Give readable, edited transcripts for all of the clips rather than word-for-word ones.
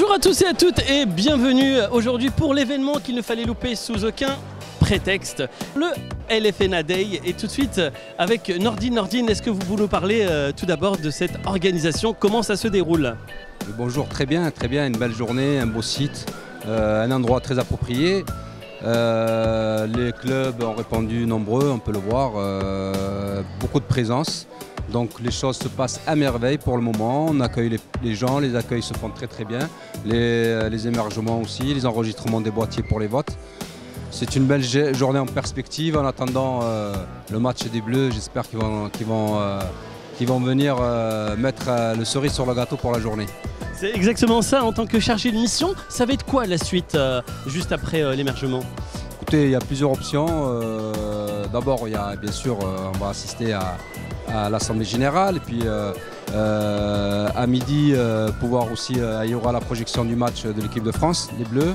Bonjour à tous et à toutes et bienvenue aujourd'hui pour l'événement qu'il ne fallait louper sous aucun prétexte, le LFNA Day. Et tout de suite avec Nordine. Nordine, est-ce que vous pouvez nous parler tout d'abord de cette organisation, comment ça se déroule? Bonjour, très bien, une belle journée, un beau site, un endroit très approprié. Les clubs ont répondu nombreux, on peut le voir, beaucoup de présence. Donc les choses se passent à merveille pour le moment, on accueille les gens, les accueils se font très bien, les émergements aussi, les enregistrements des boîtiers pour les votes. C'est une belle journée en perspective en attendant le match des Bleus. J'espère qu'ils vont venir mettre le cerise sur le gâteau pour la journée. C'est exactement ça. En tant que chargé de mission, ça va être quoi la suite juste après l'émergement? Écoutez, il y a plusieurs options. D'abord, il y a bien sûr, on va assister à l'Assemblée Générale et puis à midi, pouvoir aussi, il y aura la projection du match de l'équipe de France, les Bleus.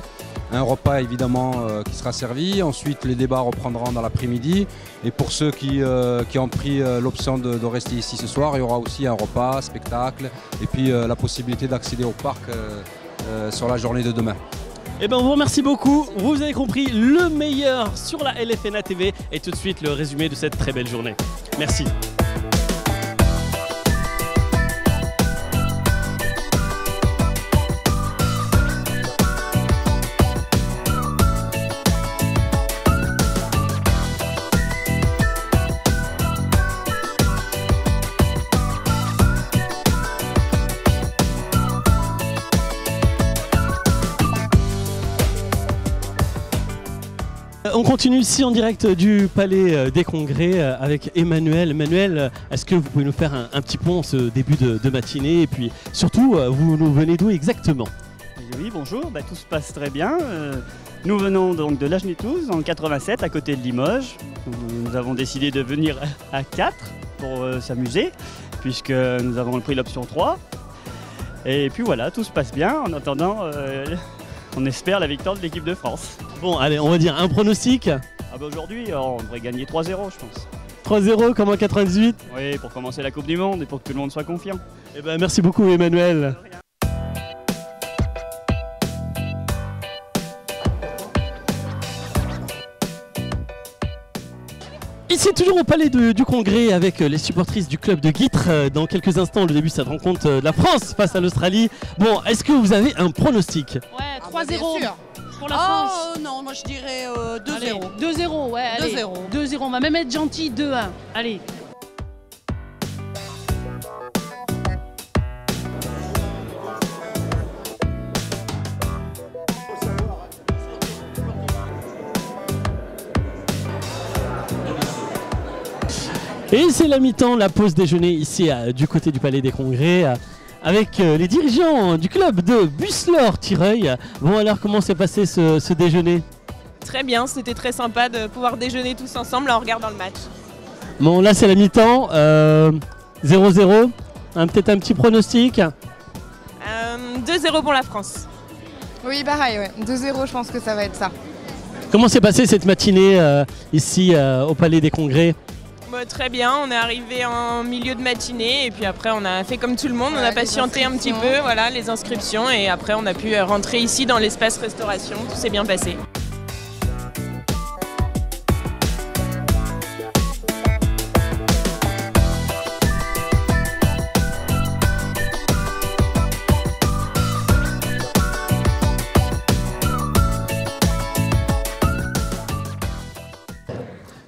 Un repas évidemment qui sera servi, ensuite les débats reprendront dans l'après-midi et pour ceux qui ont pris l'option de rester ici ce soir, il y aura aussi un repas, spectacle et puis la possibilité d'accéder au parc sur la journée de demain. Eh bien on vous remercie beaucoup, vous avez compris le meilleur sur la LFNA TV et tout de suite le résumé de cette très belle journée. Merci. On continue ici en direct du Palais des Congrès avec Emmanuel. Emmanuel, est-ce que vous pouvez nous faire un petit pont en ce début de matinée et puis surtout, vous nous venez d'où exactement? Oui, bonjour, tout se passe très bien. Nous venons donc de Lajnitouze en 87 à côté de Limoges. Nous avons décidé de venir à 4 pour s'amuser puisque nous avons pris l'option 3. Et puis voilà, tout se passe bien en attendant, on espère la victoire de l'équipe de France. Bon, allez, on va dire un pronostic. Aujourd'hui, on devrait gagner 3-0, je pense. 3-0 comme en 98. Oui, pour commencer la Coupe du Monde et pour que tout le monde soit confiant. Eh ben, merci beaucoup Emmanuel. Ici toujours au Palais du Congrès avec les supportrices du club de Guîtres. Dans quelques instants, le début de cette rencontre de la France face à l'Australie. Bon, est-ce que vous avez un pronostic? Ouais, 3-0 pour la France. Oh non, moi je dirais 2-0. 2-0, ouais, allez. 2-0. On va même être gentil, 2-1. Allez. Et c'est la mi-temps, la pause déjeuner ici du côté du Palais des Congrès avec les dirigeants du club de Busseleur-Tireuil. Bon alors, comment s'est passé ce déjeuner? Très bien, c'était très sympa de pouvoir déjeuner tous ensemble en regardant le match. Bon là c'est la mi-temps, 0-0, peut-être un petit pronostic? 2-0 pour la France. Oui pareil, ouais. 2-0 je pense que ça va être ça. Comment s'est passée cette matinée ici au Palais des Congrès? Très bien, on est arrivé en milieu de matinée et puis après on a fait comme tout le monde, on a patienté un petit peu, voilà, les inscriptions et après on a pu rentrer ici dans l'espace restauration, tout s'est bien passé.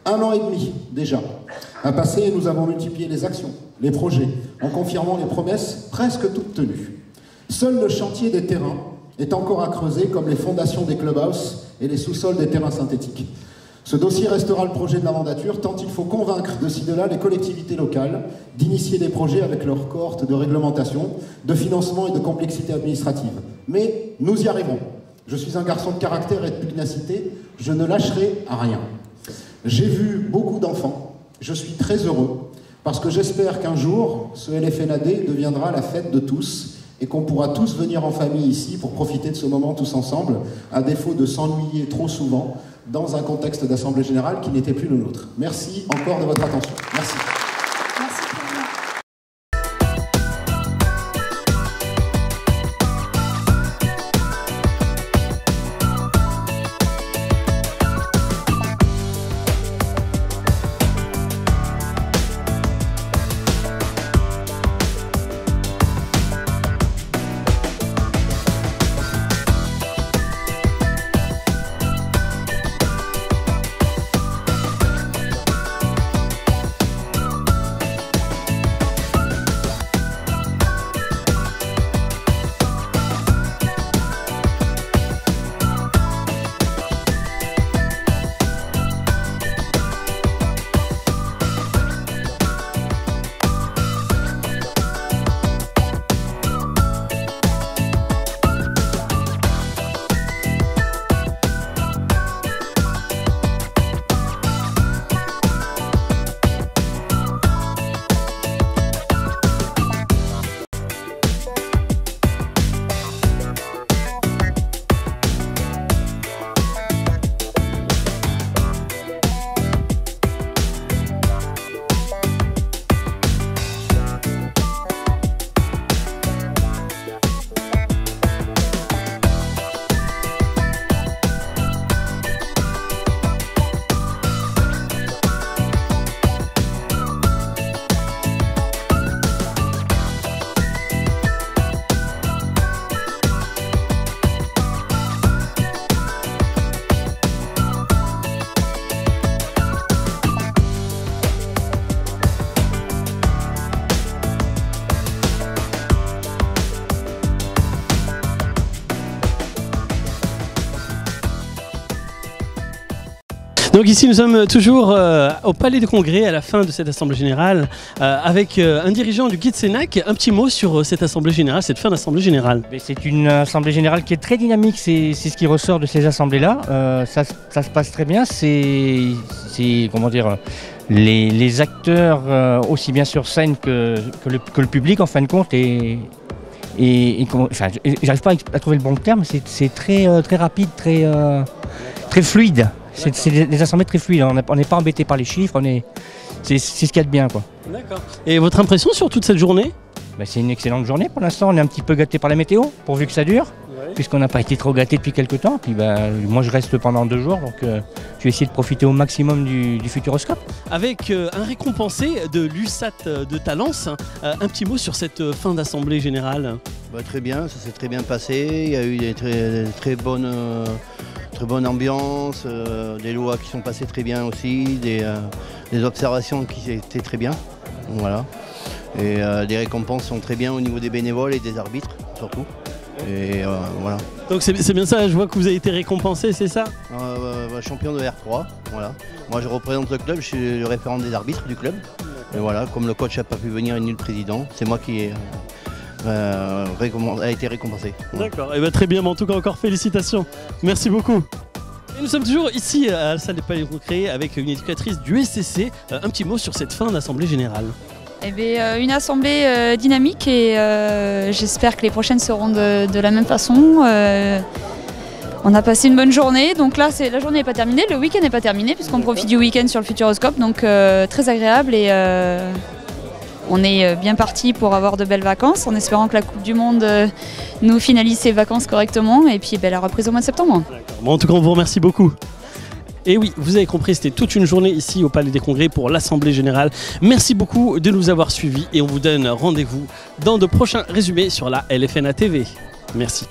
Un an et demi déjà à passer et nous avons multiplié les actions, les projets, en confirmant les promesses presque toutes tenues. Seul le chantier des terrains est encore à creuser comme les fondations des clubhouses et les sous-sols des terrains synthétiques. Ce dossier restera le projet de la mandature tant il faut convaincre de ci de là les collectivités locales d'initier des projets avec leur cohorte de réglementation, de financement et de complexité administrative. Mais nous y arriverons. Je suis un garçon de caractère et de pugnacité, je ne lâcherai à rien. J'ai vu beaucoup d'enfants, je suis très heureux, parce que j'espère qu'un jour, ce LFNA Day deviendra la fête de tous, et qu'on pourra tous venir en famille ici pour profiter de ce moment tous ensemble, à défaut de s'ennuyer trop souvent dans un contexte d'Assemblée Générale qui n'était plus le nôtre. Merci encore de votre attention. Merci. Donc ici nous sommes toujours au Palais des Congrès à la fin de cette Assemblée Générale avec un dirigeant du Guide Sénac. Un petit mot sur cette Assemblée Générale, cette fin d'Assemblée Générale. C'est une Assemblée Générale qui est très dynamique, c'est ce qui ressort de ces assemblées-là. Ça se passe très bien, c'est comment dire, les acteurs aussi bien sur scène que le public en fin de compte j'arrive pas à trouver le bon terme, c'est très rapide, très fluide. C'est des assemblées très fluides, on n'est pas embêté par les chiffres, c'est ce qu'il y a de bien, quoi. D'accord. Et votre impression sur toute cette journée? C'est une excellente journée pour l'instant, on est un petit peu gâté par la météo, pourvu que ça dure, puisqu'on n'a pas été trop gâté depuis quelques temps. Puis moi je reste pendant 2 jours, donc je vais essayer de profiter au maximum du Futuroscope. Avec un récompensé de l'USAT de Talence, un petit mot sur cette fin d'Assemblée Générale. Très bien, ça s'est très bien passé, il y a eu des très bonne ambiance, des lois qui sont passées très bien aussi, des observations qui étaient très bien, voilà. Et des récompenses sont très bien au niveau des bénévoles et des arbitres surtout. Et voilà. Donc c'est bien ça, je vois que vous avez été récompensé, c'est ça? Champion de R3, voilà. Moi je représente le club, je suis le référent des arbitres du club. Et voilà, comme le coach n'a pas pu venir et ni le président, c'est moi qui a été récompensé. D'accord, et très bien, mais en tout cas encore félicitations. Merci beaucoup. Et nous sommes toujours ici à la salle des Palais des Congrès avec une éducatrice du SCC. Un petit mot sur cette fin d'Assemblée Générale. Une assemblée dynamique et j'espère que les prochaines seront de la même façon. On a passé une bonne journée, donc là la journée n'est pas terminée, le week-end n'est pas terminé puisqu'on profite du week-end sur le Futuroscope, donc très agréable et on est bien parti pour avoir de belles vacances en espérant que la Coupe du Monde nous finalise ses vacances correctement et puis la reprise au mois de septembre. Bon, en tout cas on vous remercie beaucoup. Et oui, vous avez compris, c'était toute une journée ici au Palais des Congrès pour l'Assemblée Générale. Merci beaucoup de nous avoir suivis et on vous donne rendez-vous dans de prochains résumés sur la LFNA TV. Merci.